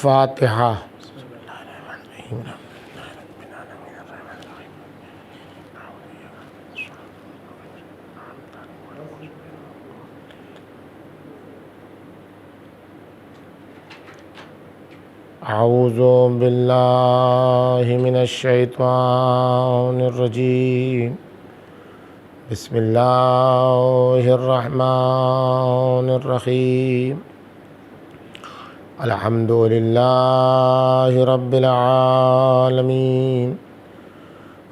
فاتحہ۔ اعوذ باللہ من الشیطان الرجیم، بسم اللہ الرحمن الرحیم، الحمد للہ رب العالمین،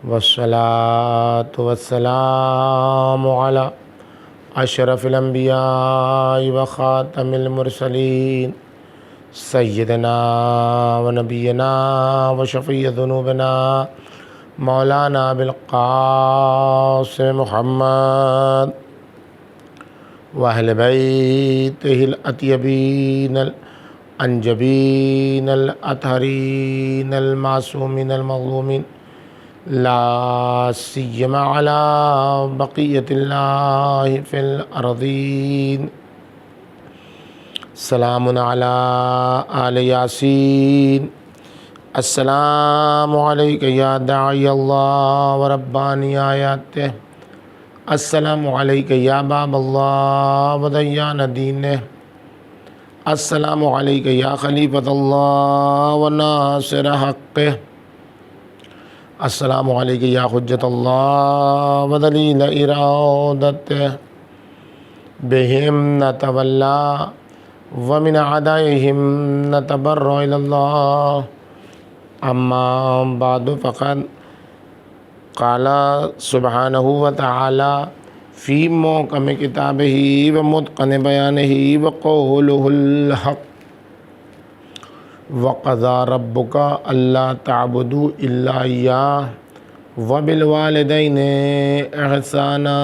والصلاة والسلام علی اشرف الانبیاء وخاتم المرسلین، سیدنا و نبینا و شفیع ذنوبنا مولانا بالقاسم محمد و اہل بیتہ الاطیبین الانجبین الاطہرین المعصومین المظلومین، لا سیما علی بقیۃ اللہ فی الارضین۔ سلام علی آل یاسین، السلام علیک یا داعی اللہ و ربانی آیاتہ، السلام علیک یا باب اللہ و دیان دینہ، السلام علیک یا خلیفۃ اللہ و ناصر حقہ، السلام علیک یا حجۃ اللہ و دلیل ارادتہ، بہم نتولی ومن اعدائهم نتبرأ إلى الله، اما بعد فقد قال سبحانه وتعالى في محكم كتابه ومتقن بيانه وقوله الحق، وقضى ربك ألا تعبدوا إلا إياه وبالوالدين إحسانا۔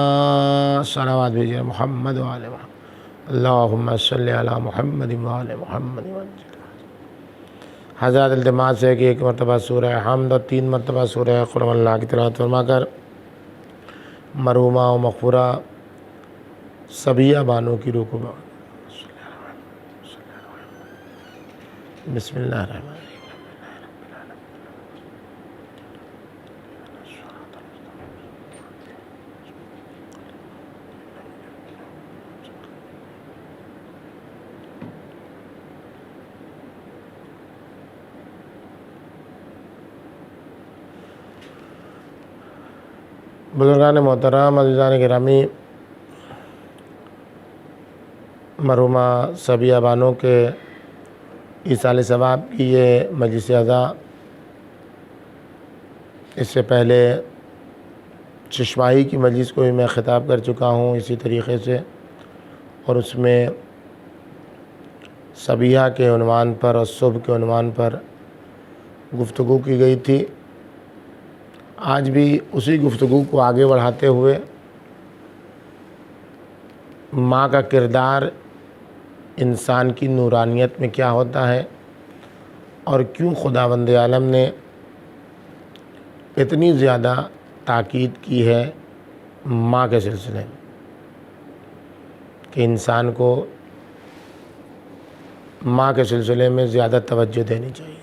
صلوات بھیجیے محمد وآل محمد، اللہم صلی علی محمد وآل محمد۔ حضرات التماس ہے کہ ایک مرتبہ سورہ حمد اور 3 مرتبہ سورہ قل هو اللہ کی تلاوت فرما کر مرحومہ و مغفورہ صبیہ بانو کی روح کو بسم اللہ الرحمن الرحیم۔ بزرگان محترم، عزیزان گرامی، مرحومہ صبیہ بانو کے ایصال ثواب کی یہ مجلس عزا، اس سے پہلے چشماہی کی مجلس کو بھی میں خطاب کر چکا ہوں اسی طریقے سے، اور اس میں صبیہ کے عنوان پر اور صبح کے عنوان پر گفتگو کی گئی تھی۔ آج بھی اسی گفتگو کو آگے بڑھاتے ہوئے ماں کا کردار انسان کی نورانیت میں کیا ہوتا ہے، اور کیوں خداوند عالم نے اتنی زیادہ تاکید کی ہے ماں کے سلسلے میں کہ انسان کو ماں کے سلسلے میں زیادہ توجہ دینی چاہیے،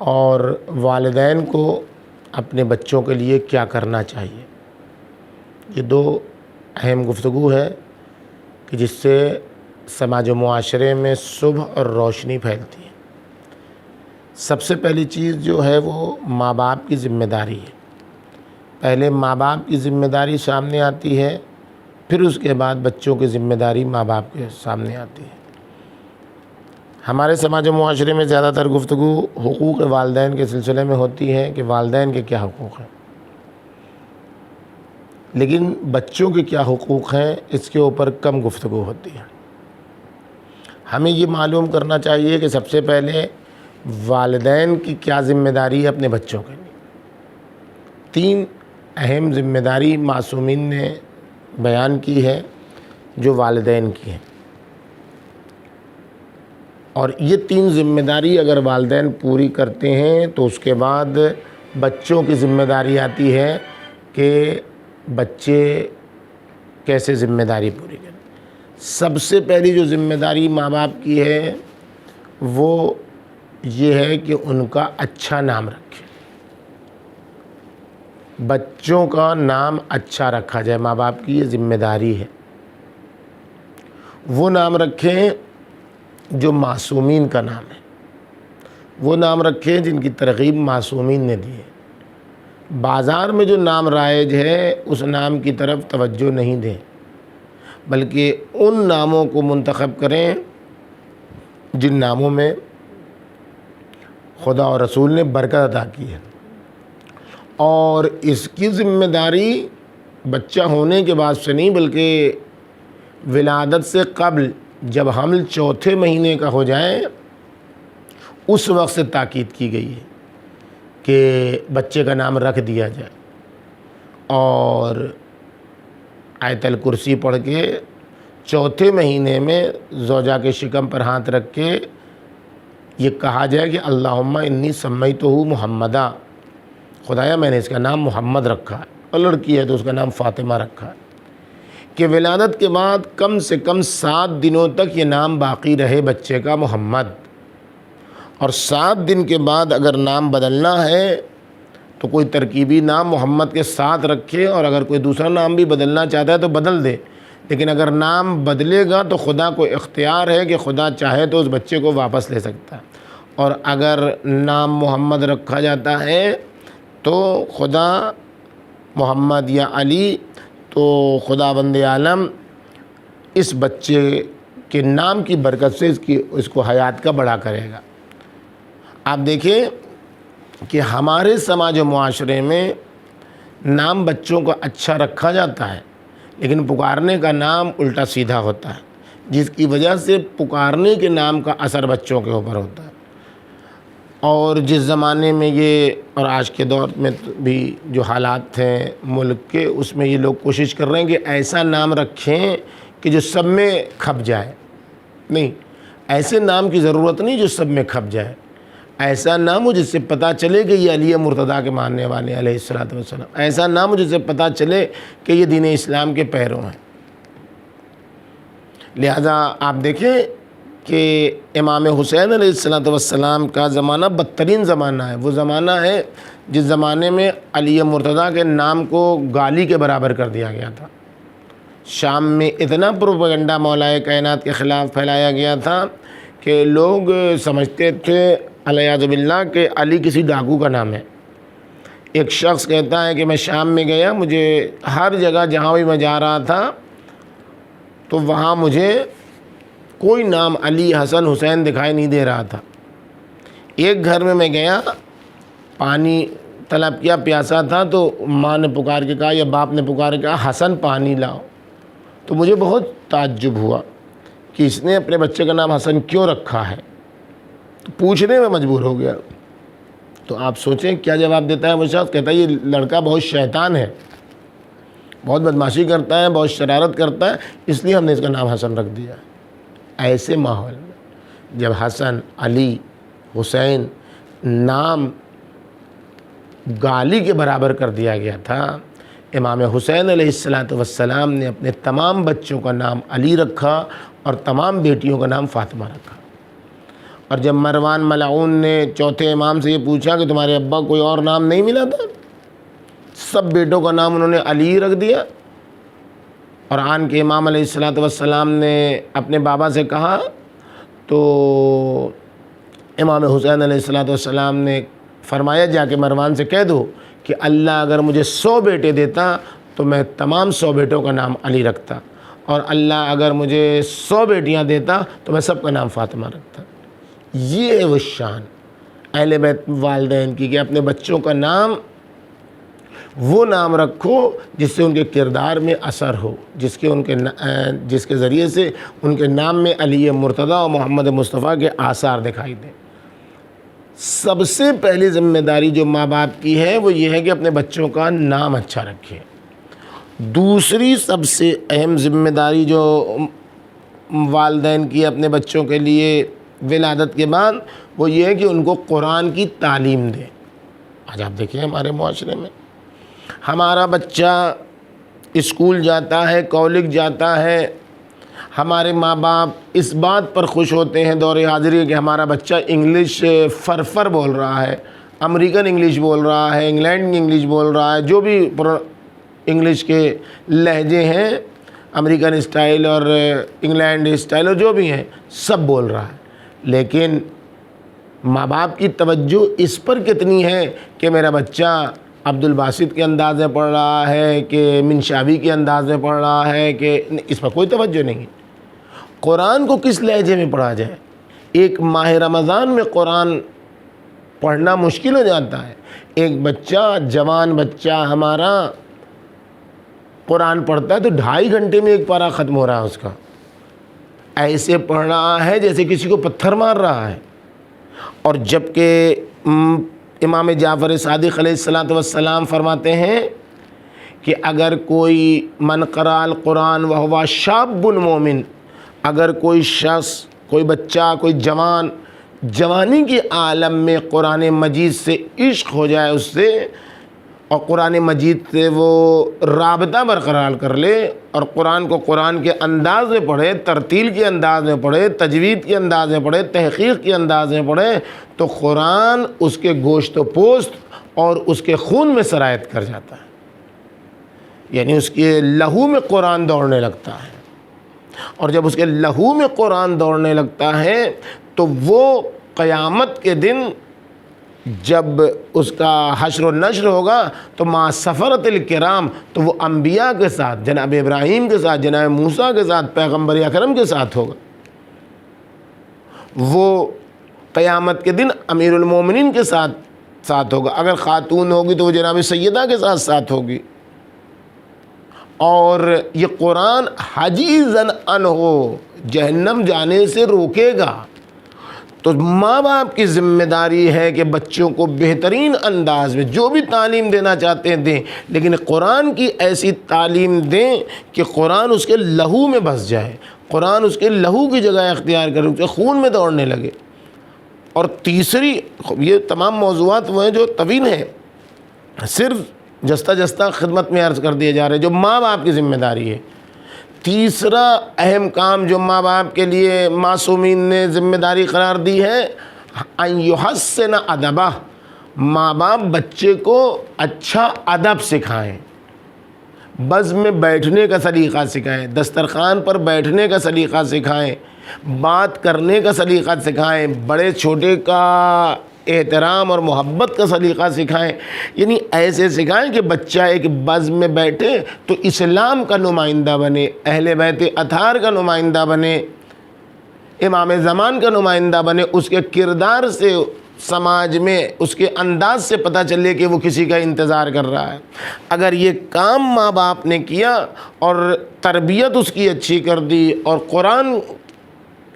اور والدین کو اپنے بچوں کے لیے کیا کرنا چاہیے۔ یہ 2 اہم گفتگو ہے کہ جس سے سماج و معاشرے میں صبح اور روشنی پھیلتی ہے۔ سب سے پہلی چیز جو ہے وہ ماں باپ کی ذمہ داری ہے۔ پہلے ماں باپ کی ذمہ داری سامنے آتی ہے، پھر اس کے بعد بچوں کی ذمہ داری ماں باپ کے سامنے آتی ہے۔ ہمارے سماج و معاشرے میں زیادہ تر گفتگو حقوق والدین کے سلسلے میں ہوتی ہے کہ والدین کے کیا حقوق ہیں، لیکن بچوں کے کیا حقوق ہیں اس کے اوپر کم گفتگو ہوتی ہے۔ ہمیں یہ معلوم کرنا چاہیے کہ سب سے پہلے والدین کی کیا ذمہ داری ہے اپنے بچوں کے لیے۔ 3 اہم ذمہ داری معصومین نے بیان کی ہے جو والدین کی ہیں، اور یہ 3 ذمہ داری اگر والدین پوری کرتے ہیں تو اس کے بعد بچوں کی ذمہ داری آتی ہے کہ بچے کیسے ذمہ داری پوری کریں۔ سب سے پہلی جو ذمہ داری ماں باپ کی ہے وہ یہ ہے کہ ان کا اچھا نام رکھے، بچوں کا نام اچھا رکھا جائے، ماں باپ کی یہ ذمہ داری ہے۔ وہ نام رکھیں جو معصومین کا نام ہے، وہ نام رکھیں جن کی ترغیب معصومین نے دی ہے۔ بازار میں جو نام رائج ہے اس نام کی طرف توجہ نہیں دیں، بلکہ ان ناموں کو منتخب کریں جن ناموں میں خدا اور رسول نے برکت عطا کی ہے۔ اور اس کی ذمہ داری بچہ ہونے کے بعد سے نہیں، بلکہ ولادت سے قبل جب حمل چوتھے مہینے کا ہو جائے اس وقت سے تاکید کی گئی ہے کہ بچے کا نام رکھ دیا جائے، اور آیت الکرسی پڑھ کے چوتھے مہینے میں زوجہ کے شکم پر ہاتھ رکھ کے یہ کہا جائے کہ اللہم انی سمیتہ محمدا، خدایا میں نے اس کا نام محمد رکھا ہے، اور لڑکی ہے تو اس کا نام فاطمہ رکھا ہے، کہ ولادت کے بعد کم سے کم 7 دنوں تک یہ نام باقی رہے بچے کا محمد، اور 7 دن کے بعد اگر نام بدلنا ہے تو کوئی ترکیبی نام محمد کے ساتھ رکھے، اور اگر کوئی دوسرا نام بھی بدلنا چاہتا ہے تو بدل دے، لیکن اگر نام بدلے گا تو خدا کو اختیار ہے کہ خدا چاہے تو اس بچے کو واپس لے سکتا ہے، اور اگر نام محمد رکھا جاتا ہے تو خدا محمد یا علی، تو خدا بند عالم اس بچے کے نام کی برکت سے اس کو حیات کا بڑا کرے گا۔ آپ دیکھیں کہ ہمارے سماج و معاشرے میں نام بچوں کو اچھا رکھا جاتا ہے، لیکن پکارنے کا نام الٹا سیدھا ہوتا ہے، جس کی وجہ سے پکارنے کے نام کا اثر بچوں کے اوپر ہوتا ہے۔ اور جس زمانے میں یہ، اور آج کے دور میں بھی جو حالات ہیں ملک کے، اس میں یہ لوگ کوشش کر رہے ہیں کہ ایسا نام رکھیں کہ جو سب میں کھپ جائے۔ نہیں، ایسے نام کی ضرورت نہیں جو سب میں کھپ جائے، ایسا نام ہو جس سے پتہ چلے کہ یہ علی مرتضیٰ کے ماننے والے علیہ الصلوۃ والسلام، ایسا نام ہو جس سے پتہ چلے کہ یہ دین اسلام کے پیروں ہیں۔ لہذا آپ دیکھیں کہ امام حسین علیہ الصلوۃ والسلام کا زمانہ بدترین زمانہ ہے، وہ زمانہ ہے جس زمانے میں علی مرتضیٰ کے نام کو گالی کے برابر کر دیا گیا تھا۔ شام میں اتنا پروپیگنڈا مولا کائنات کے خلاف پھیلایا گیا تھا کہ لوگ سمجھتے تھے علیہ باللہ کہ علی کسی ڈاکو کا نام ہے۔ ایک شخص کہتا ہے کہ میں شام میں گیا، مجھے ہر جگہ جہاں بھی میں جا رہا تھا تو وہاں مجھے کوئی نام علی، حسن، حسین دکھائی نہیں دے رہا تھا۔ ایک گھر میں گیا، پانی طلب کیا، پیاسا تھا، تو ماں نے پکار کے کہا یا باپ نے پکار کے کہا حسن پانی لاؤ، تو مجھے بہت تعجب ہوا کہ اس نے اپنے بچے کا نام حسن کیوں رکھا ہے، تو پوچھنے میں مجبور ہو گیا۔ تو آپ سوچیں کیا جواب دیتا ہے وہ شخص، کہتا ہے یہ لڑکا بہت شیطان ہے، بہت بدماشی کرتا ہے، بہت شرارت کرتا ہے، اس لیے ہم نے اس کا نام حسن رکھ دیا۔ ایسے ماحول میں جب حسن، علی، حسین نام گالی کے برابر کر دیا گیا تھا، امام حسین علیہ الصلوۃ والسلام نے اپنے تمام بچوں کا نام علی رکھا اور تمام بیٹیوں کا نام فاطمہ رکھا۔ اور جب مروان ملعون نے چوتھے امام سے یہ پوچھا کہ تمہارے ابا کوئی اور نام نہیں ملا تھا، سب بیٹوں کا نام انہوں نے علی رکھ دیا۔ اور آن کے امام علیہ الصلوۃ والسلام نے اپنے بابا سے کہا تو امام حسین علیہ الصلوۃ والسلام نے فرمایا جا کے مروان سے کہہ دو کہ اللہ اگر مجھے 100 بیٹے دیتا تو میں تمام 100 بیٹوں کا نام علی رکھتا، اور اللہ اگر مجھے 100 بیٹیاں دیتا تو میں سب کا نام فاطمہ رکھتا۔ یہ ہے وہ شان اہل بیت والدین کی کہ اپنے بچوں کا نام وہ نام رکھو جس سے ان کے کردار میں اثر ہو، جس کے ذریعے سے ان کے نام میں علی مرتضیٰ اور محمد مصطفیٰ کے آثار دکھائی دیں۔ سب سے پہلی ذمہ داری جو ماں باپ کی ہے وہ یہ ہے کہ اپنے بچوں کا نام اچھا رکھیں۔ دوسری سب سے اہم ذمہ داری جو والدین کی اپنے بچوں کے لیے ولادت کے بعد وہ یہ ہے کہ ان کو قرآن کی تعلیم دیں۔ آج آپ دیکھیں ہمارے معاشرے میں ہمارا بچہ اسکول جاتا ہے، کالج جاتا ہے، ہمارے ماں باپ اس بات پر خوش ہوتے ہیں دور حاضری کہ ہمارا بچہ انگلش فرفر بول رہا ہے، امریکن انگلش بول رہا ہے، انگلینڈ کی انگلش بول رہا ہے، جو بھی انگلش کے لہجے ہیں، امریکن اسٹائل اور انگلینڈ اسٹائل اور جو بھی ہیں سب بول رہا ہے، لیکن ماں باپ کی توجہ اس پر کتنی ہے کہ میرا بچہ عبد الباسط کے انداز میں پڑھ رہا ہے کہ منشاوی کے انداز میں پڑھ رہا ہے، کہ اس پر کوئی توجہ نہیں ہے۔ قرآن کو کس لہجے میں پڑھا جائے؟ ایک ماہ رمضان میں قرآن پڑھنا مشکل ہو جاتا ہے۔ ایک بچہ، جوان بچہ ہمارا قرآن پڑھتا ہے تو 2.5 گھنٹے میں ایک پارہ ختم ہو رہا ہے اس کا، ایسے پڑھ رہا ہے جیسے کسی کو پتھر مار رہا ہے۔ اور جبکہ امام جعفر صادق علیہ السلام فرماتے ہیں کہ اگر کوئی من قرأ القرآن وہو شاب مومن، اگر کوئی شخص، کوئی بچہ، کوئی جوان جوانی کے عالم میں قرآن مجید سے عشق ہو جائے اس سے، اور قرآن مجید سے وہ رابطہ برقرار کر لے اور قرآن کو قرآن کے انداز میں پڑھے، ترتیل کے انداز میں پڑھے، تجوید کے انداز میں پڑھے، تحقیق کے انداز میں پڑھے، تو قرآن اس کے گوشت و پوست اور اس کے خون میں سرایت کر جاتا ہے، یعنی اس کے لہو میں قرآن دوڑنے لگتا ہے۔ اور جب اس کے لہو میں قرآن دوڑنے لگتا ہے تو وہ قیامت کے دن جب اس کا حشر و نشر ہوگا تو مع سفرۃ الکرام، تو وہ انبیاء کے ساتھ، جناب ابراہیم کے ساتھ، جناب موسیٰ کے ساتھ، پیغمبر اکرم کے ساتھ ہوگا۔ وہ قیامت کے دن امیر المومنین کے ساتھ ہوگا، اگر خاتون ہوگی تو وہ جناب سیدہ کے ساتھ ہوگی۔ اور یہ قرآن حجیزاً عنہ جہنم جانے سے روکے گا۔ تو ماں باپ کی ذمہ داری ہے کہ بچوں کو بہترین انداز میں جو بھی تعلیم دینا چاہتے ہیں دیں، لیکن قرآن کی ایسی تعلیم دیں کہ قرآن اس کے لہو میں بس جائے، قرآن اس کے لہو کی جگہ اختیار کرے، اس کے خون میں دوڑنے لگے۔ اور تیسری، یہ تمام موضوعات وہ ہیں جو طویل ہیں، صرف جستہ جستہ خدمت میں عرض کر دیے جا رہے ہیں جو ماں باپ کی ذمہ داری ہے۔ تیسرا اہم کام جو ماں باپ کے لیے معصومین نے ذمہ داری قرار دی ہے، ان یحسن ادبہ، ماں باپ بچے کو اچھا ادب سکھائیں، بزم میں بیٹھنے کا سلیقہ سکھائیں، دسترخوان پر بیٹھنے کا سلیقہ سکھائیں، بات کرنے کا سلیقہ سکھائیں، بڑے چھوٹے کا احترام اور محبت کا سلیقہ سکھائیں، یعنی ایسے سکھائیں کہ بچہ ایک بزم میں بیٹھے تو اسلام کا نمائندہ بنے، اہل بیت اطہار کا نمائندہ بنے، امام زمان کا نمائندہ بنے، اس کے کردار سے سماج میں اس کے انداز سے پتہ چلے کہ وہ کسی کا انتظار کر رہا ہے۔ اگر یہ کام ماں باپ نے کیا اور تربیت اس کی اچھی کر دی اور قرآن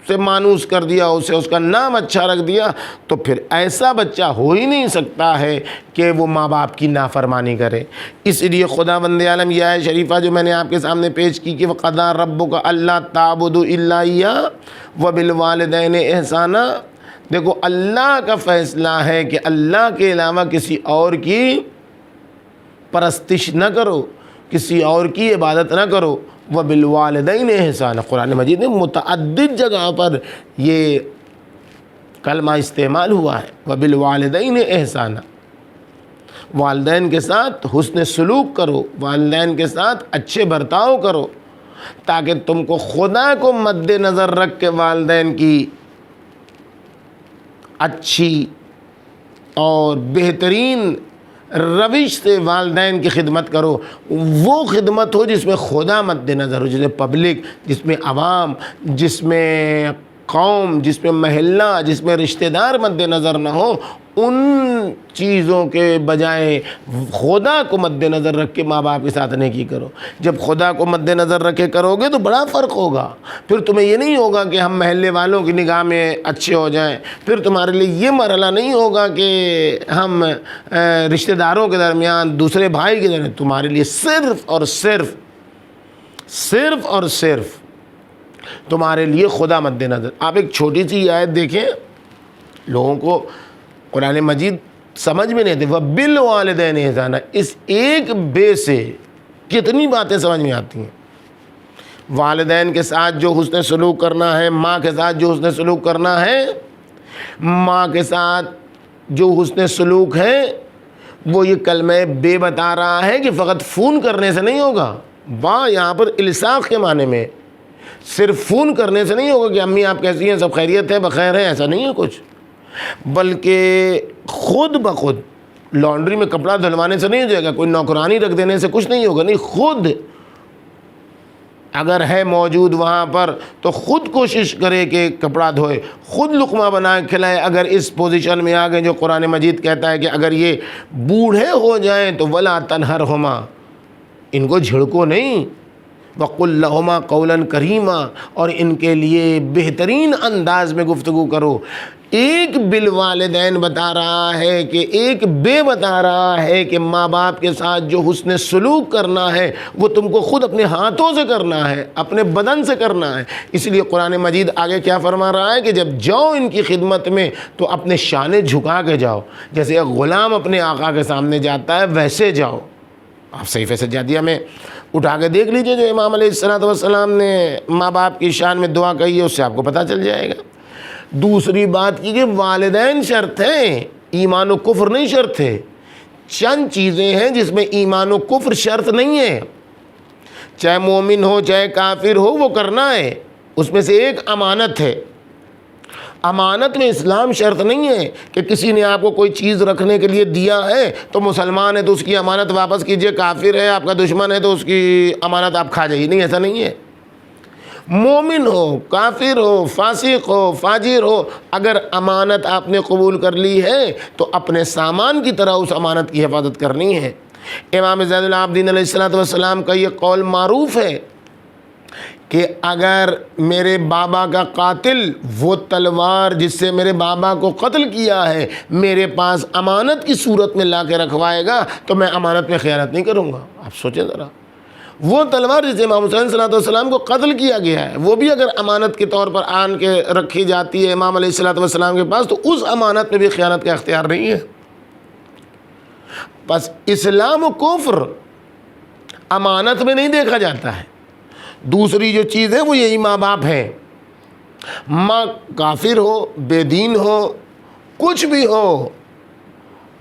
سے مانوس کر دیا، اسے اس کا نام اچھا رکھ دیا، تو پھر ایسا بچہ ہو ہی نہیں سکتا ہے کہ وہ ماں باپ کی نافرمانی کرے۔ اس لیے خداوند عالم یہ آیت شریفہ جو میں نے آپ کے سامنے پیش کی کہ وَقَضَىٰ رَبُّكَ أَلَّا تَعْبُدُوا إِلَّا إِيَّاهُ وَبِالْوَالِدَيْنِ إِحْسَانًا، دیکھو اللہ کا فیصلہ ہے کہ اللہ کے علاوہ کسی اور کی پرستش نہ کرو، کسی اور کی عبادت نہ کرو، وَبِالْوَالِدَيْنِ إِحْسَانًا۔ قرآن مجید میں متعدد جگہ پر یہ کلمہ استعمال ہوا ہے، وَبِالْوَالِدَيْنِ إِحْسَانًا، والدین کے ساتھ حسن سلوک کرو، والدین کے ساتھ اچھے برتاؤ کرو، تاکہ تم کو خدا کو مد نظر رکھ کے والدین کی اچھی اور بہترین روش سے والدین کی خدمت کرو، وہ خدمت ہو جس میں خدا مد نظر ہو، جس میں پبلک، جس میں عوام، جس میں قوم، جس میں محلہ، جس میں رشتہ دار مد نظر نہ ہو۔ ان چیزوں کے بجائے خدا کو مد نظر رکھ کے ماں باپ کے ساتھ نیکی کرو۔ جب خدا کو مد نظر رکھ کے کرو گے تو بڑا فرق ہوگا، پھر تمہیں یہ نہیں ہوگا کہ ہم محلے والوں کی نگاہ میں اچھے ہو جائیں، پھر تمہارے لیے یہ مرحلہ نہیں ہوگا کہ ہم رشتہ داروں کے درمیان، دوسرے بھائی کے درمیان، تمہارے لیے صرف اور صرف تمہارے لیے خدا مد نظر۔ آپ ایک چھوٹی سی آیت دیکھیں، لوگوں کو قرآن مجید سمجھ میں نہیں آتے، والدین کے ساتھ جو حسن سلوک کرنا ہے، ماں کے ساتھ جو حسن سلوک کرنا ہے، ماں کے ساتھ جو حسن سلوک ہے وہ یہ کلمہ بے بتا رہا ہے کہ فقط فون کرنے سے نہیں ہوگا۔ یہاں پر الصاق کے معنی میں، صرف فون کرنے سے نہیں ہوگا کہ امی آپ کیسی ہیں، سب خیریت ہے، بخیر ہے، ایسا نہیں ہے کچھ، بلکہ خود بخود لانڈری میں کپڑا دھلوانے سے نہیں ہو جائے گا، کوئی نوکرانی رکھ دینے سے کچھ نہیں ہوگا، نہیں، خود اگر ہے موجود وہاں پر تو خود کوشش کرے کہ کپڑا دھوئے، خود لقمہ بنا کے کھلائے۔ اگر اس پوزیشن میں آ گئے جو قرآن مجید کہتا ہے کہ اگر یہ بوڑھے ہو جائیں تو ولا تنہرہما، ان کو جھڑکو نہیں، وقل لہما قولا کریما، اور ان کے لیے بہترین انداز میں گفتگو کرو۔ ایک بالوالدین بتا رہا ہے کہ ایک بے بتا رہا ہے کہ ماں باپ کے ساتھ جو حسن سلوک کرنا ہے وہ تم کو خود اپنے ہاتھوں سے کرنا ہے، اپنے بدن سے کرنا ہے۔ اس لیے قرآن مجید آگے کیا فرما رہا ہے کہ جب جاؤ ان کی خدمت میں تو اپنے شانے جھکا کے جاؤ، جیسے ایک غلام اپنے آقا کے سامنے جاتا ہے ویسے جاؤ۔ آپ صحیفہ سجادیہ میں اٹھا کے دیکھ لیجئے جو امام علیہ السلام نے ماں باپ کی شان میں دعا کہی ہے، اس سے آپ کو پتہ چل جائے گا۔ دوسری بات کی کہ والدین شرط ہیں، ایمان و کفر نہیں شرط ہے۔ چند چیزیں ہیں جس میں ایمان و کفر شرط نہیں ہے، چاہے مومن ہو چاہے کافر ہو وہ کرنا ہے۔ اس میں سے ایک امانت ہے۔ امانت میں اسلام شرط نہیں ہے کہ کسی نے آپ کو کوئی چیز رکھنے کے لیے دیا ہے تو مسلمان ہے تو اس کی امانت واپس کیجئے، کافر ہے آپ کا دشمن ہے تو اس کی امانت آپ کھا جائیے، نہیں، ایسا نہیں ہے۔ مومن ہو، کافر ہو، فاسق ہو، فاجر ہو، اگر امانت آپ نے قبول کر لی ہے تو اپنے سامان کی طرح اس امانت کی حفاظت کرنی ہے۔ امام زین العابدین علیہ السلام کا یہ قول معروف ہے کہ اگر میرے بابا کا قاتل وہ تلوار جس سے میرے بابا کو قتل کیا ہے میرے پاس امانت کی صورت میں لا کے رکھوائے گا تو میں امانت میں خیانت نہیں کروں گا۔ آپ سوچیں ذرا، وہ تلوار جس سے امام حسین صلی اللہ علیہ وسلم کو قتل کیا گیا ہے وہ بھی اگر امانت کے طور پر آن کے رکھی جاتی ہے امام علیہ السلام کے پاس تو اس امانت میں بھی خیانت کا اختیار نہیں ہے۔ بس اسلام و کفر امانت میں نہیں دیکھا جاتا ہے۔ دوسری جو چیز ہے وہ یہی ماں باپ ہیں۔ ماں کافر ہو، بے دین ہو، کچھ بھی ہو،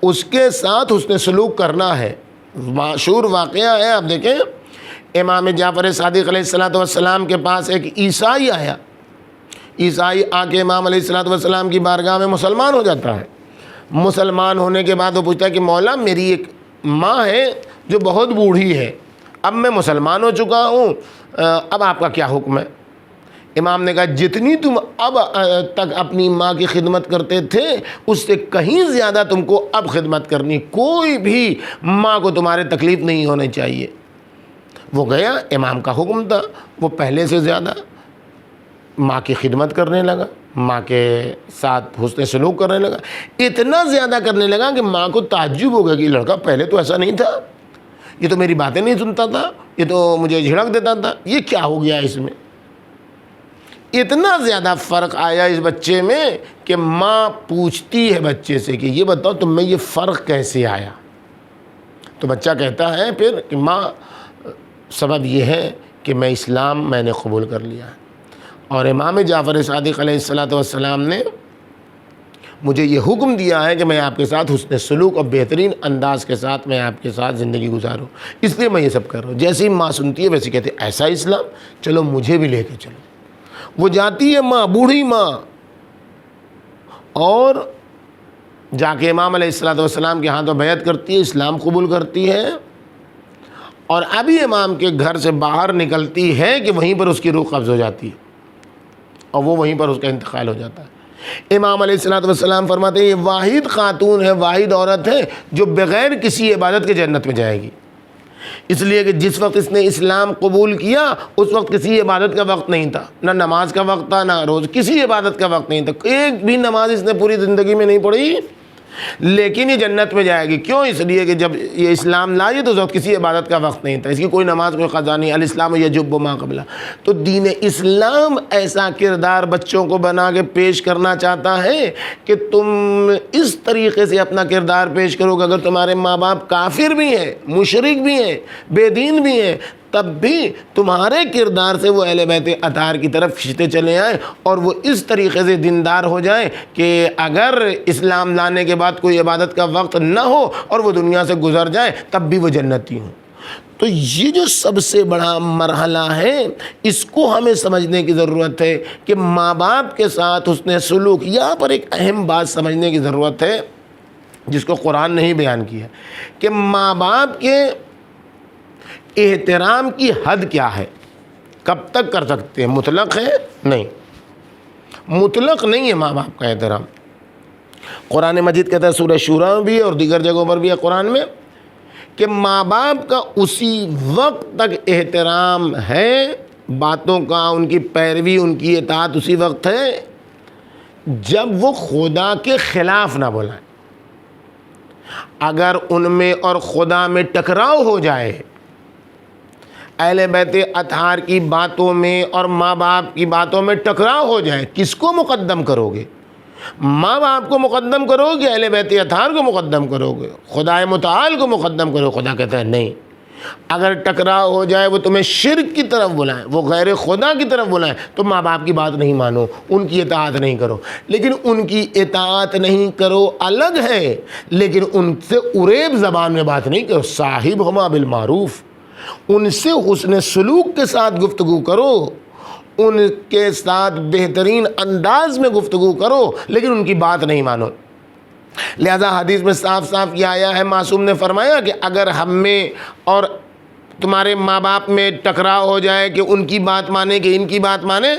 اس کے ساتھ حسن سلوک کرنا ہے۔ مشہور واقعہ ہے، آپ دیکھیں امام جعفر صادق علیہ السلام کے پاس ایک عیسائی آیا۔ عیسائی آ کے امام علیہ السلام کی بارگاہ میں مسلمان ہو جاتا ہے۔ مسلمان ہونے کے بعد وہ پوچھتا ہے کہ مولا میری ایک ماں ہے جو بہت بوڑھی ہے، اب میں مسلمان ہو چکا ہوں، اب آپ کا کیا حکم ہے؟ امام نے کہا جتنی تم اب تک اپنی ماں کی خدمت کرتے تھے اس سے کہیں زیادہ تم کو اب خدمت کرنی، کوئی بھی ماں کو تمہارے تکلیف نہیں ہونے چاہیے۔ وہ گیا، امام کا حکم تھا، وہ پہلے سے زیادہ ماں کی خدمت کرنے لگا، ماں کے ساتھ حسن سلوک کرنے لگا، اتنا زیادہ کرنے لگا کہ ماں کو تعجب ہو گیا کہ لڑکا پہلے تو ایسا نہیں تھا، یہ تو میری باتیں نہیں سنتا تھا، یہ تو مجھے جھڑک دیتا تھا، یہ کیا ہو گیا اس میں؟ اتنا زیادہ فرق آیا اس بچے میں کہ ماں پوچھتی ہے بچے سے کہ یہ بتاؤ تم میں یہ فرق کیسے آیا؟ تو بچہ کہتا ہے پھر کہ ماں سبب یہ ہے کہ میں نے قبول کر لیا ہے، اور امام جعفر صادق علیہ السلام نے مجھے یہ حکم دیا ہے کہ میں آپ کے ساتھ حسن سلوک اور بہترین انداز کے ساتھ میں آپ کے ساتھ زندگی گزاروں، اس لیے میں یہ سب کر رہا ہوں۔ جیسے ہی ماں سنتی ہے ویسے کہتے ہیں ایسا اسلام، چلو مجھے بھی لے کے چلو۔ وہ جاتی ہے ماں، بوڑھی ماں، اور جا کے امام علیہ السلام کے ہاتھوں بیعت کرتی ہے، اسلام قبول کرتی ہے، اور ابھی امام کے گھر سے باہر نکلتی ہے کہ وہیں پر اس کی روح قبض ہو جاتی ہے اور وہ وہیں پر اس کا انتقال ہو جاتا ہے۔ امام علیہ السلام فرماتے ہیں یہ واحد خاتون ہے، واحد عورت ہے جو بغیر کسی عبادت کے جنت میں جائے گی، اس لیے کہ جس وقت اس نے اسلام قبول کیا اس وقت کسی عبادت کا وقت نہیں تھا، نہ نماز کا وقت تھا، نہ روز کسی عبادت کا وقت نہیں تھا، ایک بھی نماز اس نے پوری زندگی میں نہیں پڑھی، لیکن یہ جنت میں جائے گی۔ کیوں؟ اس لیے کہ جب یہ اسلام لائی تو اس وقت کسی عبادت کا وقت نہیں تھا، اس کی کوئی نماز کوئی قضا نہیں، الاسلام یجب ما قبلہ۔ تو دین اسلام ایسا کردار بچوں کو بنا کے پیش کرنا چاہتا ہے کہ تم اس طریقے سے اپنا کردار پیش کرو کہ اگر تمہارے ماں باپ کافر بھی ہیں، مشرک بھی ہیں، بے دین بھی ہیں، تب بھی تمہارے کردار سے وہ اہل بیت اطہار کی طرف کھنچتے چلے آئیں اور وہ اس طریقے سے دیندار ہو جائیں کہ اگر اسلام لانے کے بعد کوئی عبادت کا وقت نہ ہو اور وہ دنیا سے گزر جائیں تب بھی وہ جنتی ہوں۔ تو یہ جو سب سے بڑا مرحلہ ہے اس کو ہمیں سمجھنے کی ضرورت ہے کہ ماں باپ کے ساتھ حسن سلوک۔ یہاں پر ایک اہم بات سمجھنے کی ضرورت ہے جس کو قرآن نے ہی بیان کیا کہ ماں باپ کے احترام کی حد کیا ہے، کب تک کر سکتے ہیں؟ مطلق ہے؟ نہیں، مطلق نہیں ہے ماں باپ کا احترام۔ قرآن مجید کہتا ہے سورہ شورا میں بھی ہے اور دیگر جگہوں پر بھی ہے قرآن میں کہ ماں باپ کا اسی وقت تک احترام ہے، باتوں کا ان کی پیروی ان کی اطاعت اسی وقت ہے جب وہ خدا کے خلاف نہ بولائیں۔ اگر ان میں اور خدا میں ٹکراؤ ہو جائے، اہل بیت اطہار کی باتوں میں اور ماں باپ کی باتوں میں ٹکراؤ ہو جائے، کس کو مقدم کرو گے؟ ماں باپ کو مقدم کرو گے، اہل بیت اطہار کو مقدم کرو گے، خدا متعال کو مقدم کرو؟ خدا کہتا ہے نہیں۔ اگر ٹکراؤ ہو جائے، وہ تمہیں شرک کی طرف بلائیں، وہ غیر خدا کی طرف بلائیں، تو ماں باپ کی بات نہیں مانو، ان کی اطاعت نہیں کرو۔ لیکن ان کی اطاعت نہیں کرو الگ ہے، لیکن ان سے عریب زبان میں بات نہیں کرو۔ صاحبہما بالمعروف، ان سے حسن سلوک کے ساتھ گفتگو کرو، ان کے ساتھ بہترین انداز میں گفتگو کرو، لیکن ان کی بات نہیں مانو۔ لہذا حدیث میں صاف صاف یہ آیا ہے، معصوم نے فرمایا کہ اگر ہم میں اور تمہارے ماں باپ میں ٹکراؤ ہو جائے کہ ان کی بات مانے کہ ان کی بات مانے،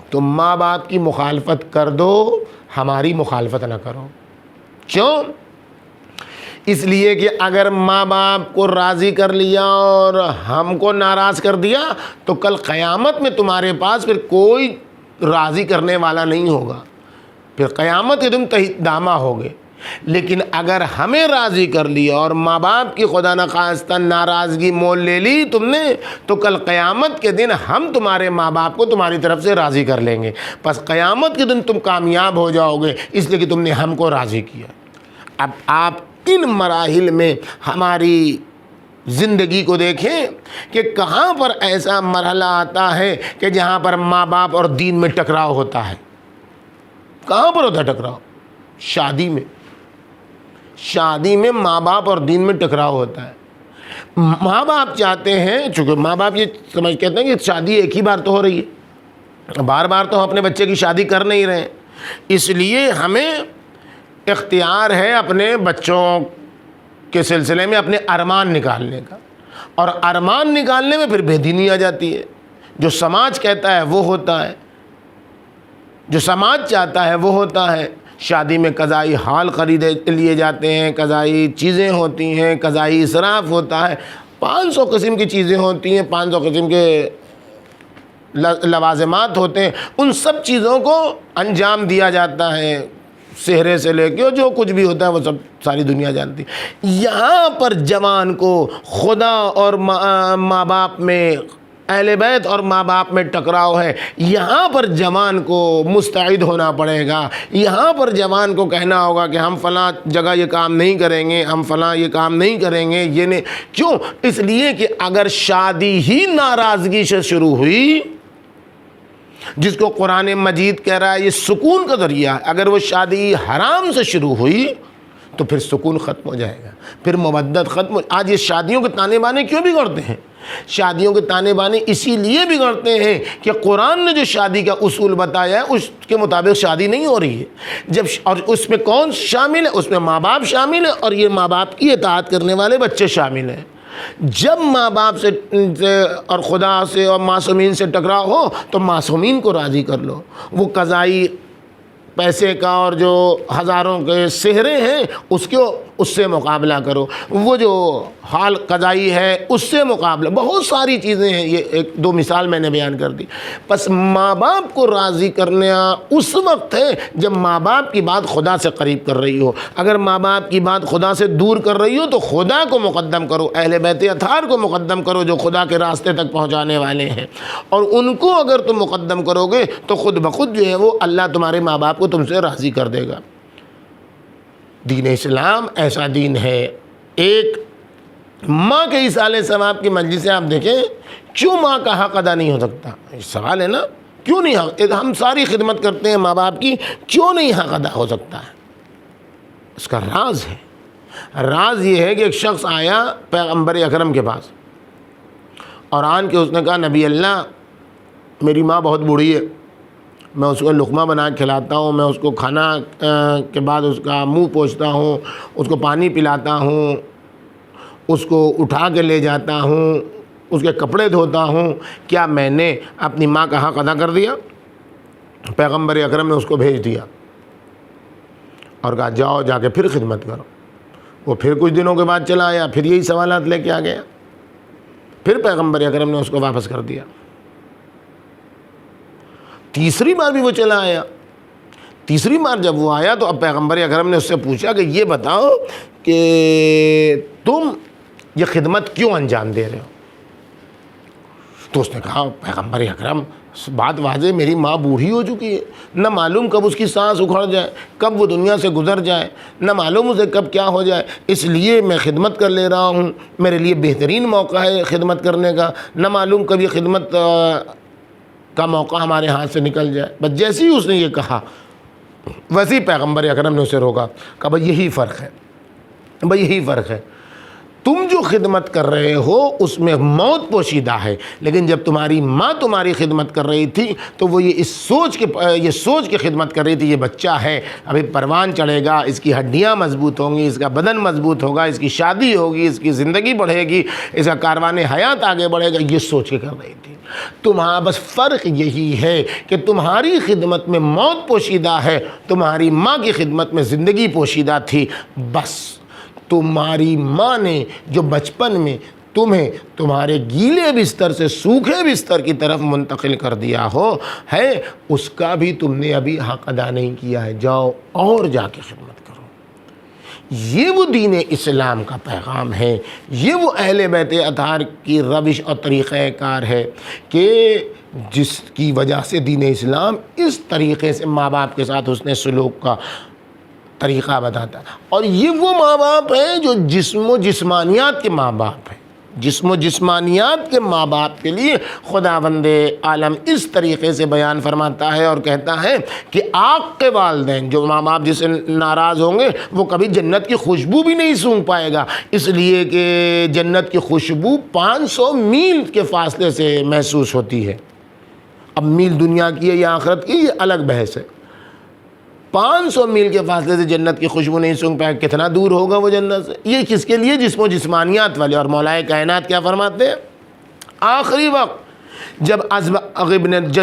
تو ماں باپ کی مخالفت کر دو، ہماری مخالفت نہ کرو۔ کیوں؟ اس لیے کہ اگر ماں باپ کو راضی کر لیا اور ہم کو ناراض کر دیا تو کل قیامت میں تمہارے پاس پھر کوئی راضی کرنے والا نہیں ہوگا، پھر قیامت کے تم تحت دامہ ہوگے۔ لیکن اگر ہمیں راضی کر لیا اور ماں باپ کی خدا نخواستہ ناراضگی مول لے لی تم نے، تو کل قیامت کے دن ہم تمہارے ماں باپ کو تمہاری طرف سے راضی کر لیں گے۔ پس قیامت کے دن تم کامیاب ہو جاؤ گے اس لیے کہ تم نے ہم کو راضی کیا۔ اب آپ ان مراحل میں ہماری زندگی کو دیکھیں کہ کہاں پر ایسا مرحلہ آتا ہے کہ جہاں پر ماں باپ اور دین میں ٹکراؤ ہوتا ہے۔ کہاں پر ہوتا ہے ٹکراؤ؟ شادی میں۔ شادی میں ماں باپ اور دین میں ٹکراؤ ہوتا ہے۔ ماں باپ چاہتے ہیں، چونکہ ماں باپ یہ سمجھ کہتے ہیں کہ شادی ایک ہی بار تو ہو رہی ہے، بار بار تو ہم اپنے بچے کی شادی کر نہیں رہے، اس لیے ہمیں اختیار ہے اپنے بچوں کے سلسلے میں اپنے ارمان نکالنے کا، اور ارمان نکالنے میں پھر بے دینی آ جاتی ہے۔ جو سماج کہتا ہے وہ ہوتا ہے، جو سماج چاہتا ہے وہ ہوتا ہے۔ شادی میں قضائی حال خریدے لیے جاتے ہیں، قضائی چیزیں ہوتی ہیں، قضائی اسراف ہوتا ہے، 500 قسم کی چیزیں ہوتی ہیں، 500 قسم کے لوازمات ہوتے ہیں، ان سب چیزوں کو انجام دیا جاتا ہے، سہرے سے لے کے جو کچھ بھی ہوتا ہے وہ سب ساری دنیا جانتی ہے۔ یہاں پر جوان کو خدا اور ماں باپ میں، اہل بیت اور ماں باپ میں ٹکراؤ ہے، یہاں پر جوان کو مستعد ہونا پڑے گا۔ یہاں پر جوان کو کہنا ہوگا کہ ہم فلاں جگہ یہ کام نہیں کریں گے، ہم فلاں یہ کام نہیں کریں گے، یہ نہیں۔ کیوں؟ اس لیے کہ اگر شادی ہی ناراضگی سے شروع ہوئی، جس کو قرآن مجید کہہ رہا ہے یہ سکون کا ذریعہ ہے، اگر وہ شادی حرام سے شروع ہوئی تو پھر سکون ختم ہو جائے گا، پھر مودت ختم ہو۔ آج یہ شادیوں کے تانے بانے کیوں بگڑتے ہیں؟ شادیوں کے تانے بانے اسی لیے بگڑتے ہیں کہ قرآن نے جو شادی کا اصول بتایا ہے اس کے مطابق شادی نہیں ہو رہی ہے۔ اور اس میں کون شامل ہے؟ اس میں ماں باپ شامل ہے، اور یہ ماں باپ کی اطاعت کرنے والے بچے شامل ہیں۔ جب ماں باپ سے اور خدا سے اور معصومین سے ٹکراؤ ہو تو معصومین کو راضی کر لو، وہ قضائی پیسے کا اور جو ہزاروں کے سہرے ہیں اس سے مقابلہ کرو، وہ جو حال قضائی ہے اس سے مقابلہ، بہت ساری چیزیں ہیں۔ یہ ایک دو مثال میں نے بیان کر دی۔ پس ماں باپ کو راضی کرنا اس وقت ہے جب ماں باپ کی بات خدا سے قریب کر رہی ہو۔ اگر ماں باپ کی بات خدا سے دور کر رہی ہو تو خدا کو مقدم کرو، اہل بیت اطہار کو مقدم کرو جو خدا کے راستے تک پہنچانے والے ہیں، اور ان کو اگر تم مقدم کرو گے تو خود بخود جو ہے وہ اللہ تمہارے ماں باپ کو تم سے راضی کر دے گا۔ دین اسلام ایسا دین ہے، ایک ماں کے ایصال ثواب کی مجلسیں آپ دیکھیں، کیوں ماں کا حق ادا نہیں ہو سکتا؟ سوال ہے نا، کیوں نہیں حق؟ ہم ساری خدمت کرتے ہیں ماں باپ کی، کیوں نہیں حق ادا ہو سکتا ہے؟ اس کا راز ہے۔ راز یہ ہے کہ ایک شخص آیا پیغمبر اکرم کے پاس اور آن کے اس نے کہا، نبی اللہ، میری ماں بہت بوڑھی ہے، میں اس کو لقمہ بنا کے کھلاتا ہوں، میں اس کو کھانا کے بعد اس کا منہ پوچھتا ہوں، اس کو پانی پلاتا ہوں، اس کو اٹھا کے لے جاتا ہوں، اس کے کپڑے دھوتا ہوں، کیا میں نے اپنی ماں کا حق ادا کر دیا؟ پیغمبر اکرم نے اس کو بھیج دیا اور کہا جاؤ جا کے پھر خدمت کرو۔ وہ پھر کچھ دنوں کے بعد چلا آیا، پھر یہی سوالات لے کے آ گیا، پھر پیغمبر اکرم نے اس کو واپس کر دیا۔ تیسری بار بھی وہ چلا آیا۔ تیسری بار جب وہ آیا تو اب پیغمبر اکرم نے اس سے پوچھا کہ یہ بتاؤ کہ تم یہ خدمت کیوں انجام دے رہے ہو؟ تو اس نے کہا، پیغمبر اکرم بات واضح، میری ماں بوڑھی ہو چکی ہے، نہ معلوم کب اس کی سانس اکھڑ جائے، کب وہ دنیا سے گزر جائے، نہ معلوم اسے کب کیا ہو جائے، اس لیے میں خدمت کر لے رہا ہوں، میرے لیے بہترین موقع ہے خدمت کرنے کا، نہ معلوم کب یہ خدمت کا موقع ہمارے ہاتھ سے نکل جائے۔ بس جیسے ہی اس نے یہ کہا، ویسے ہی پیغمبر اکرم نے اسے روکا، کہا بھائی یہی فرق ہے، بھائی یہی فرق ہے، تم جو خدمت کر رہے ہو اس میں موت پوشیدہ ہے، لیکن جب تمہاری ماں تمہاری خدمت کر رہی تھی تو وہ یہ سوچ کے خدمت کر رہی تھی، یہ بچہ ہے، ابھی پروان چڑھے گا، اس کی ہڈیاں مضبوط ہوں گی، اس کا بدن مضبوط ہوگا، اس کی شادی ہوگی، اس کی زندگی بڑھے گی، اس کا کاروان حیات آگے بڑھے گا، یہ سوچ کے کر رہی تھی۔ تمہارا بس فرق یہی ہے کہ تمہاری خدمت میں موت پوشیدہ ہے، تمہاری ماں کی خدمت میں زندگی پوشیدہ تھی۔ بس تمہاری ماں نے جو بچپن میں تمہیں تمہارے گیلے بستر سے سوکھے بستر کی طرف منتقل کر دیا ہے اس کا بھی تم نے ابھی حق ادا نہیں کیا ہے، جاؤ اور جا کے خدمت کرو۔ یہ وہ دین اسلام کا پیغام ہے، یہ وہ اہل بیت اطہار کی روش اور طریقہ کار ہے کہ جس کی وجہ سے دین اسلام اس طریقے سے ماں باپ کے ساتھ حسن سلوک کا طریقہ بتاتا ہے۔ اور یہ وہ ماں باپ ہیں جو جسم و جسمانیات کے ماں باپ ہیں، جسم و جسمانیات کے ماں باپ کے لیے خداوند عالم اس طریقے سے بیان فرماتا ہے اور کہتا ہے کہ آق کے والدین، جو ماں باپ جس سے ناراض ہوں گے وہ کبھی جنت کی خوشبو بھی نہیں سونگھ پائے گا، اس لیے کہ جنت کی خوشبو 500 میل کے فاصلے سے محسوس ہوتی ہے۔ اب میل دنیا کی ہے یا آخرت کی، یہ الگ بحث ہے۔ 500 میل کے فاصلے سے جنت کی خوشبو نہیں سونگھ پائے، کتنا دور ہوگا وہ جنت سے؟ یہ کس کے لیے؟ جسم و جسمانیات والے۔ اور مولا کائنات کیا فرماتے ہیں؟ آخری وقت جب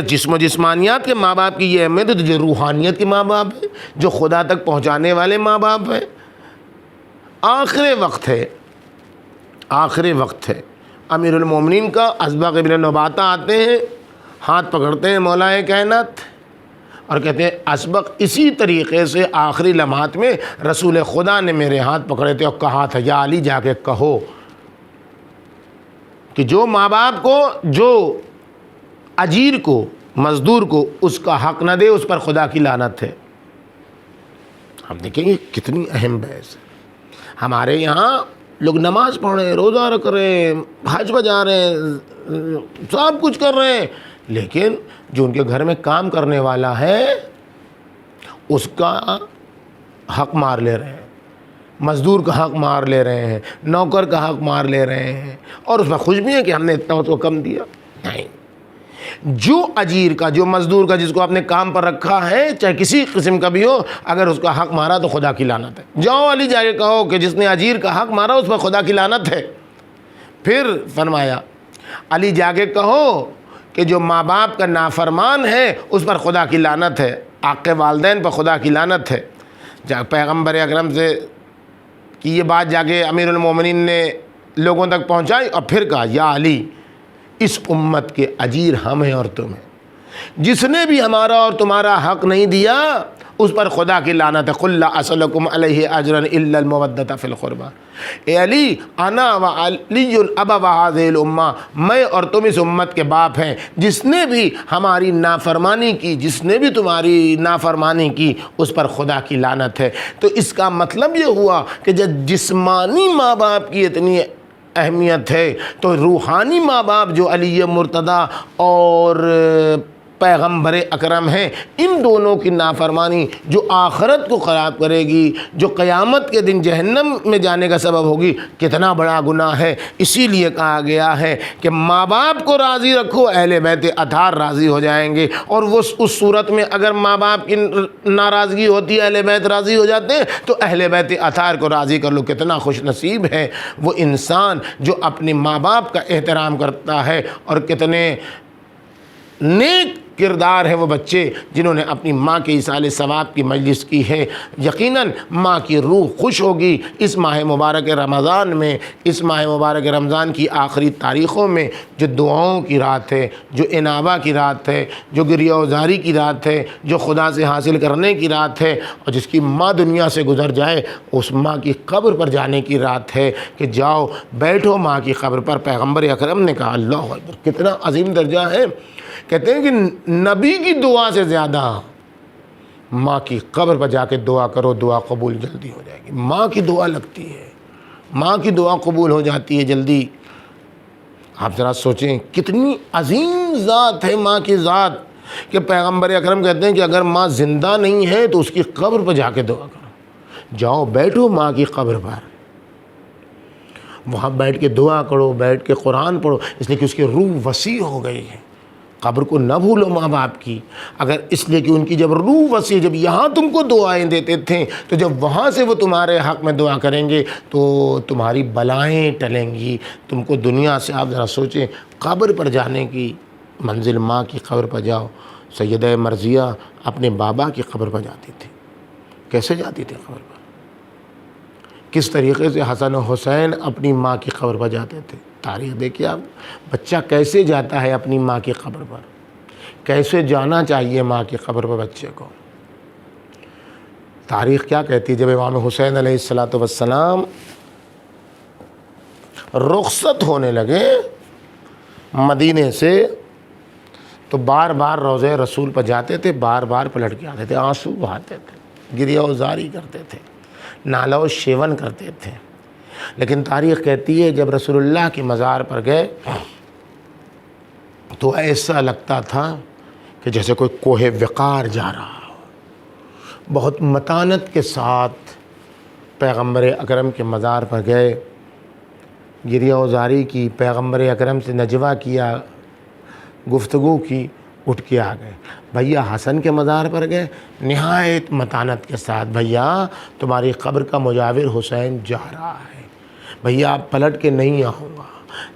جسم و جسمانیات کے ماں باپ کی یہ اہمیت ہے تو جو روحانیت کے ماں باپ ہیں، جو خدا تک پہنچانے والے ماں باپ ہیں، آخری وقت ہے، آخری وقت ہے۔ امیر المومنین کا اسبغ ابن نباتہ آتے ہیں، ہاتھ پکڑتے ہیں مولا کائنات اور کہتے ہیں اسبق اسی طریقے سے آخری لمحات میں رسول خدا نے میرے ہاتھ پکڑے تھے اور کہا تھا، یا علی جا کے کہو کہ جو ماں باپ کو، جو اجیر کو، مزدور کو اس کا حق نہ دے، اس پر خدا کی لعنت ہے۔ ہم دیکھیں گے کتنی اہم بحث ہے۔ ہمارے یہاں لوگ نماز پڑھ رہے ہیں، روزہ رکھ رہے ہیں، حج بجا رہے ہیں، سب کچھ کر رہے ہیں، لیکن جو ان کے گھر میں کام کرنے والا ہے اس کا حق مار لے رہے ہیں، مزدور کا حق مار لے رہے ہیں، نوکر کا حق مار لے رہے ہیں، اور اس میں خوش بھی ہے کہ ہم نے اتنا اس کو کم دیا۔ نہیں، جو اجیر کا، جو مزدور کا، جس کو آپ نے کام پر رکھا ہے، چاہے کسی قسم کا بھی ہو، اگر اس کا حق مارا تو خدا کی لعنت ہے۔ جاؤ علی جا کے کہو کہ جس نے اجیر کا حق مارا اس پر خدا کی لعنت ہے۔ پھر فرمایا علی جا کے کہو کہ جو ماں باپ کا نافرمان ہے اس پر خدا کی لعنت ہے، آق کے والدین پر خدا کی لعنت ہے۔ پیغمبر اکرم سے کی یہ بات جا کے امیر المومنین نے لوگوں تک پہنچائی اور پھر کہا، یا علی، اس امت کے اجیر ہم ہیں اور تم ہیں، جس نے بھی ہمارا اور تمہارا حق نہیں دیا اس پر خدا کی لعنت ہے۔ قل لا اسألکم علیہ اجرا الا المودۃ فی القربى۔ اے علی، انا وعلی ابا هذه الامہ، میں اور تم اس امت کے باپ ہیں، جس نے بھی ہماری نافرمانی کی، جس نے بھی تمہاری نافرمانی کی اس پر خدا کی لعنت ہے۔ تو اس کا مطلب یہ ہوا کہ جب جسمانی ماں باپ کی اتنی اہمیت ہے، تو روحانی ماں باپ جو علی مرتضیٰ اور پیغمبر اکرم ہیں، ان دونوں کی نافرمانی جو آخرت کو خراب کرے گی، جو قیامت کے دن جہنم میں جانے کا سبب ہوگی، کتنا بڑا گناہ ہے۔ اسی لیے کہا گیا ہے کہ ماں باپ کو راضی رکھو، اہل بیت اطہار راضی ہو جائیں گے۔ اور وہ اس صورت میں اگر ماں باپ کی ناراضگی ہوتی ہے، اہل بیت راضی ہو جاتے ہیں، تو اہل بیت اطہار کو راضی کر لو۔ کتنا خوش نصیب ہے وہ انسان جو اپنے ماں باپ کا احترام کرتا ہے، اور کتنے نیک کردار ہے وہ بچے جنہوں نے اپنی ماں کے ایصال ثواب کی مجلس کی ہے۔ یقیناً ماں کی روح خوش ہوگی اس ماہ مبارک رمضان میں، اس ماہ مبارک رمضان کی آخری تاریخوں میں، جو دعاؤں کی رات ہے، جو انابہ کی رات ہے، جو گریہ وزاری کی رات ہے، جو خدا سے حاصل کرنے کی رات ہے، اور جس کی ماں دنیا سے گزر جائے اس ماں کی قبر پر جانے کی رات ہے کہ جاؤ بیٹھو ماں کی قبر پر۔ پیغمبر اکرم نے کہا، اللہ اکبر، کتنا عظیم درجہ ہے، کہتے ہیں کہ نبی کی دعا سے زیادہ ماں کی قبر پر جا کے دعا کرو، دعا قبول جلدی ہو جائے گی۔ ماں کی دعا لگتی ہے، ماں کی دعا قبول ہو جاتی ہے جلدی۔ آپ ذرا سوچیں کتنی عظیم ذات ہے ماں کی ذات، کہ پیغمبر اکرم کہتے ہیں کہ اگر ماں زندہ نہیں ہے تو اس کی قبر پر جا کے دعا کرو، جاؤ بیٹھو ماں کی قبر پر، وہاں بیٹھ کے دعا کرو، بیٹھ کے قرآن پڑھو، اس لیے کہ اس کی روح وسیع ہو گئی ہے۔ قبر کو نہ بھولو ماں باپ کی، اگر اس لیے کہ ان کی جب روح وسیع، جب یہاں تم کو دعائیں دیتے تھے تو جب وہاں سے وہ تمہارے حق میں دعا کریں گے تو تمہاری بلائیں ٹلیں گی۔ تم کو دنیا سے، آپ ذرا سوچیں، قبر پر جانے کی منزل، ماں کی قبر پر جاؤ۔ سیدہ مرضیہ اپنے بابا کی قبر پر جاتی تھی، کیسے جاتی تھی قبر پر؟ کس طریقے سے حسن و حسین اپنی ماں کی قبر پر جاتے تھے؟ تاریخ دیکھیے آپ، بچہ کیسے جاتا ہے اپنی ماں کی قبر پر، کیسے جانا چاہیے ماں کی قبر پر بچے کو۔ تاریخ کیا کہتی ہے؟ جب امام حسین علیہ السلام رخصت ہونے لگے مدینے سے تو بار بار روضہ رسول پر جاتے تھے، بار بار پلٹ کے آتے تھے، آنسو بہاتے تھے، گریہ وزاری کرتے تھے، نالہ و شیون کرتے تھے۔ لیکن تاریخ کہتی ہے جب رسول اللہ کے مزار پر گئے تو ایسا لگتا تھا کہ جیسے کوئی کوہ وقار جا رہا ہو۔ بہت متانت کے ساتھ پیغمبر اکرم کے مزار پر گئے، گریہ وزاری کی، پیغمبر اکرم سے نجوہ کیا، گفتگو کی، اٹھ کے آ گئے۔ بھیا حسن کے مزار پر گئے، نہایت متانت کے ساتھ، بھیا تمہاری قبر کا مجاور حسین جا رہا ہے، بھیا آپ پلٹ کے نہیں آؤں گا۔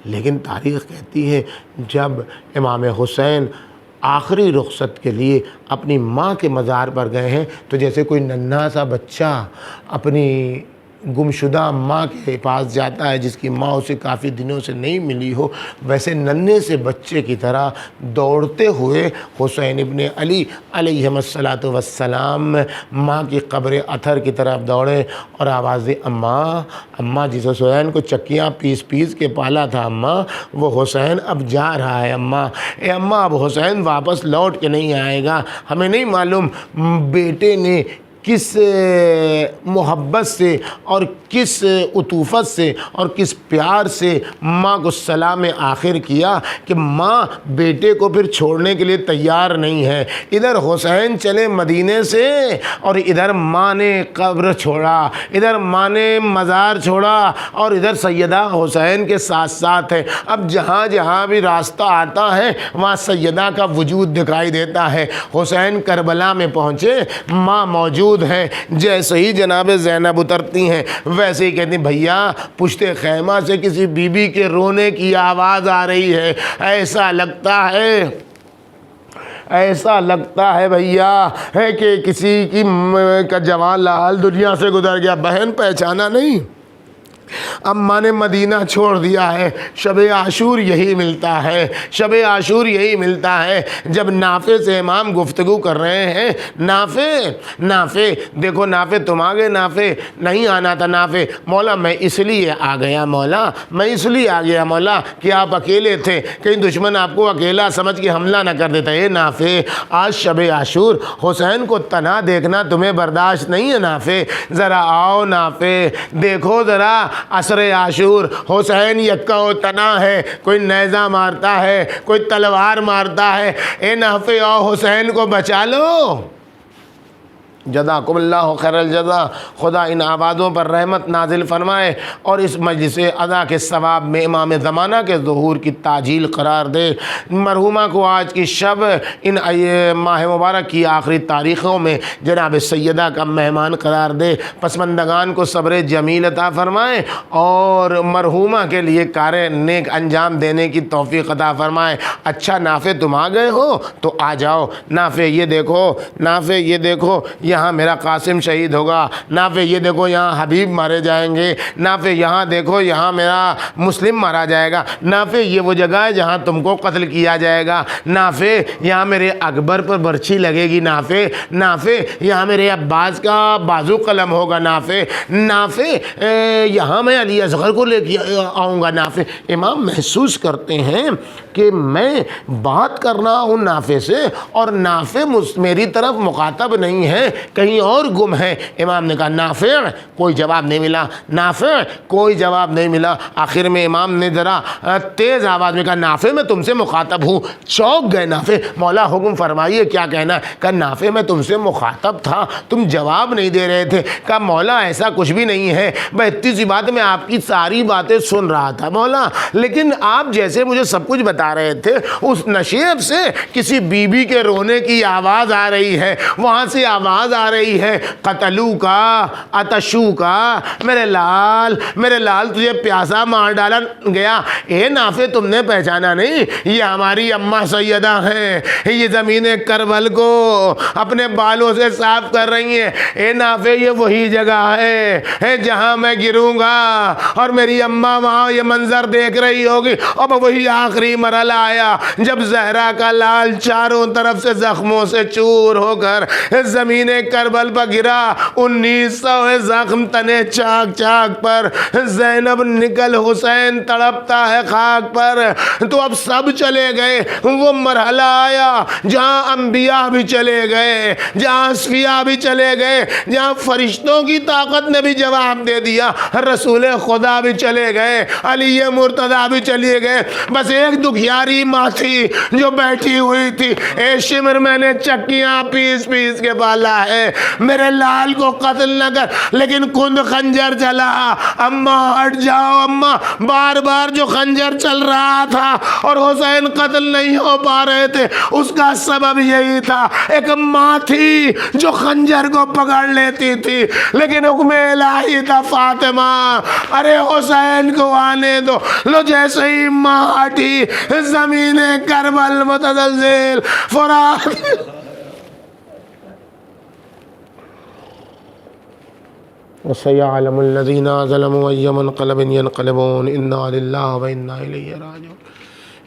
لیکن تاریخ کہتی ہے جب امام حسین آخری رخصت کے لیے اپنی ماں کے مزار پر گئے ہیں تو جیسے کوئی ننھا سا بچہ اپنی گمشدہ ماں کے پاس جاتا ہے جس کی ماں اسے کافی دنوں سے نہیں ملی ہو، ویسے ننھے سے بچے کی طرح دوڑتے ہوئے حسین ابن علی علیہ السلام ماں کی قبر اطہر کی طرف دوڑے اور آواز دی، اماں اماں، جس حسین کو چکیاں پیس پیس کے پالا تھا اماں، وہ حسین اب جا رہا ہے اماں، اے اماں اب حسین واپس لوٹ کے نہیں آئے گا۔ ہمیں نہیں معلوم بیٹے نے کس محبت سے اور کس عطوفت سے اور کس پیار سے ماں کو سلام آخر کیا کہ ماں بیٹے کو پھر چھوڑنے کے لیے تیار نہیں ہے۔ ادھر حسین چلے مدینے سے اور ادھر ماں نے قبر چھوڑا، ادھر ماں نے مزار چھوڑا اور ادھر سیدہ حسین کے ساتھ ساتھ ہے۔ اب جہاں جہاں بھی راستہ آتا ہے وہاں سیدہ کا وجود دکھائی دیتا ہے۔ حسین کربلا میں پہنچے، ماں موجود ہے، جیسے ہی جناب زینب اترتی ہیں ویسے ہی کہتی ہیں بھیا پشت خیمہ سے کسی بی بی کے رونے کی آواز آ رہی ہے، ایسا لگتا ہے بھیا ہے کہ کسی کی کا جوان لال دنیا سے گزر گیا۔ بہن پہچانا نہیں؟ اماں نے مدینہ چھوڑ دیا ہے۔ شب عاشور یہی ملتا ہے، شب عاشور یہی ملتا ہے جب نافع سے امام گفتگو کر رہے ہیں، نافع دیکھو، نافع تم آ گئے، نافع نہیں آنا تھا، نافع مولا میں اس لیے آ گیا، مولا میں اس لیے آ گیا مولا کہ آپ اکیلے تھے، کہیں دشمن آپ کو اکیلا سمجھ کے حملہ نہ کر دیتا۔ اے نافع آج شب عاشور، حسین کو تنہا دیکھنا تمہیں برداشت نہیں ہے نافع، ذرا آؤ نافع، دیکھو ذرا عصر عاشور حسین یکا و تنا ہے، کوئی نیزہ مارتا ہے، کوئی تلوار مارتا ہے، اے نافع آؤ حسین کو بچا لو۔ جزاکم اللہ خیر الجزا، خدا ان آبادوں پر رحمت نازل فرمائے اور اس مجلس ادا کے ثواب میں امام زمانہ کے ظہور کی تعجیل قرار دے۔ مرحومہ کو آج کی شب ان ماہ مبارک کی آخری تاریخوں میں جناب سیدہ کا مہمان قرار دے، پسماندگان کو صبر جمیل عطا فرمائے اور مرحومہ کے لیے کار نیک انجام دینے کی توفیق عطا فرمائے۔ اچھا نافع تم آ گئے ہو تو آ جاؤ، نافع یہ دیکھو، نافع یہ دیکھو یہاں میرا قاسم شہید ہوگا، نافع یہ دیکھو یہاں حبیب مارے جائیں گے، نافع یہاں دیکھو یہاں میرا مسلم مارا جائے گا، نافع یہ وہ جگہ ہے جہاں تم کو قتل کیا جائے گا، نافع یہاں میرے اکبر پر برچھی لگے گی، نافع یہاں میرے عباس کا بازو قلم ہوگا، نافع یہاں میں علی اصغر کو لے کے آؤں گا، نافع۔ امام محسوس کرتے ہیں کہ میں بات کرنا ہوں نافع سے اور نافع میری طرف مخاطب نہیں ہے، کہیں اور گم ہے۔ امام نے کہا نافع، کوئی جواب نہیں ملا، نافع کوئی جواب نہیں ملا۔ آخر میں امام نے ذرا تیز آواز میں کہا نافع میں تم سے مخاطب ہوں۔ چونک گئے نافع، مولا حکم فرمائیے کیا کہنا ہے؟ کہا نافع میں تم سے مخاطب تھا، تم جواب نہیں دے رہے تھے۔ کہا مولا ایسا کچھ بھی نہیں ہے، میں اتنی سی بات میں آپ کی ساری باتیں سن رہا تھا مولا، لیکن آپ جیسے مجھے سب کچھ بتا رہے تھے اس نشیب سے کسی بی بی کے رونے کی آواز آ رہی ہے، وہاں سے آواز آ رہی ہے قتلو کا اتشو کا، میرے لال تجھے پیاسا مار ڈالا گیا۔ اے نافع تم نے پہچانا نہیں، یہ ہماری اماں سیدہ ہیں، یہ زمین کربل کو اپنے بالوں سے صاف کر رہی ہیں۔ اے نافع یہ وہی جگہ ہے جہاں میں گروں گا اور میری اماں وہاں یہ منظر دیکھ رہی ہوگی۔ اب وہی آخری مرحلہ آیا جب زہرا کا لال چاروں طرف سے زخموں سے چور ہو کر زمین کربل پر گرا، 1900 زخم تنے چاک چاک پر، زینب نکل حسین تڑپتا ہے خاک پر۔ تو اب سب چلے گئے، وہ مرحلہ آیا جہاں انبیاء بھی چلے گئے، جہاں اصفیاء بھی چلے گئے، جہاں فرشتوں کی طاقت نے بھی جواب دے دیا، رسول خدا بھی چلے گئے، علی مرتضیٰ بھی چلے گئے، بس ایک دکھیاری ماں تھی جو بیٹھی ہوئی تھی۔ اے شمر میں نے چکیاں پیس پیس کے بالا ہے، میرے لال کو قتل نہ کر، لیکن کند خنجر چلا، اماں ہٹ جاؤ اماں۔ بار بار جو خنجر چل رہا تھا اور حسین قتل نہیں ہو پا رہے تھے، اس کا سبب یہی تھا، ایک ماں تھی جو خنجر کو پکڑ لیتی تھی، لیکن حکم الہی تھا فاطمہ ارے حسین کو آنے دو۔ لو جیسے ہی ماں ہٹی، زمین کربل متزلزل، فرات وَسَيَعْلَمُ الَّذِينَ ظَلَمُوا أَيَّ مُنقَلَبٍ يَنقَلِبُونَ إِنَّا لِلَّهِ وَإِنَّا إِلَيْهِ رَاجِعُونَ۔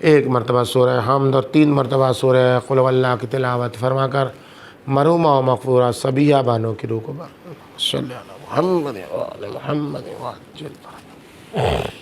ایک مرتبہ سورہ حمد اور 3 مرتبہ سورہ قل هو اللہ کی تلاوت فرما کر مرحومہ و مغفورہ صبیہ بانوں کی روح کو صلی اللہ محمد و آل محمد و عجل